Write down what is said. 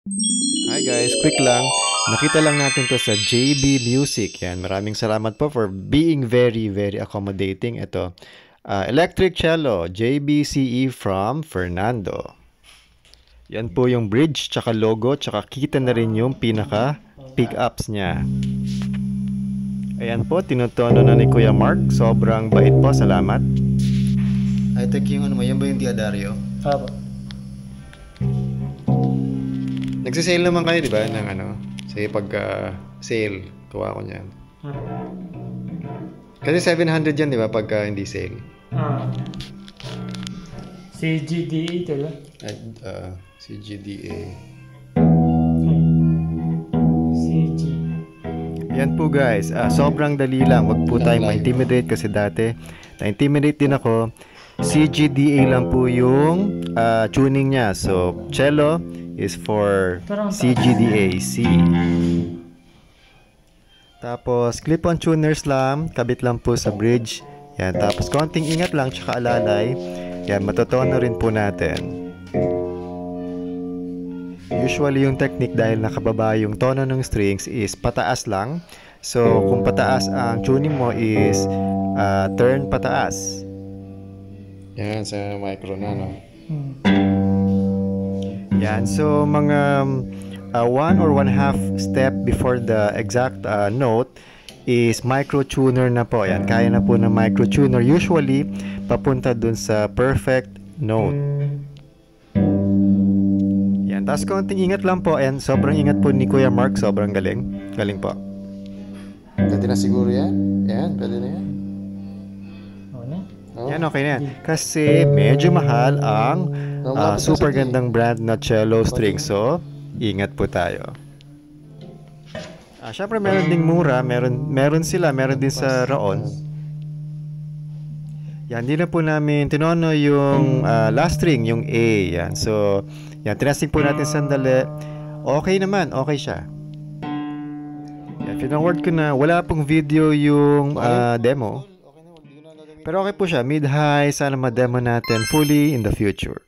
Hi guys, quick lang. Nakita lang natin to sa JB Music. Yan, maraming salamat po for being very accommodating. Ito, electric cello, JBCE from Fernando. Yan po yung bridge, tsaka logo, tsaka kita na rin yung pinaka pickups niya. Ayan po, tinutono na ni Kuya Mark. Sobrang bait po, salamat. I think yung ano mo, yan ba yung Diadario? Apo. Nagsisale naman kayo, di ba? Ng ano, sige pag sale, kuha ko niyan. Kasi 700 yan, di ba? Pagka hindi sale. CGDA tala. CGDA. CG. Yan po guys, sobrang dali lang. Wag po tayong ma-intimidate kasi dati na-intimidate din ako. CGDA lang po yung tuning niya. So, cello is for CGDA, C. Tapos, clip-on tuners lang, kabit lang po sa bridge. Yan, tapos konting ingat lang, tsaka alalay. Yan, matotono rin po natin. Usually yung technique dahil nakababa yung tono ng strings is pataas lang. So, kung pataas ang tuning mo is turn pataas. Yan, sa micro na, no? Yan, so mga 1 or 1/2 step before the exact note is micro tuner na po. Yan, kaya na po ng micro tuner usually papunta dun sa perfect note. Yan, tapos konting ingat lang po. Yan, sobrang ingat po ni Kuya Mark, sobrang galing. Galing po. Pwede na siguro yan? Yan, pwede na yan. Yan, okay na yan. Kasi medyo mahal ang super gandang brand na cello string. So, ingat po tayo. Syempre, meron ding mura. Meron sila. Meron din sa Raon. Yan, di na po namin tinono yung last string, yung A. Yan. So, yan, tinasting po natin sandali. Okay naman. Okay siya. Yan, pinaward ko na. Wala pong video yung demo. Pero okay po siya, mid-high, sana ma-demo natin fully in the future.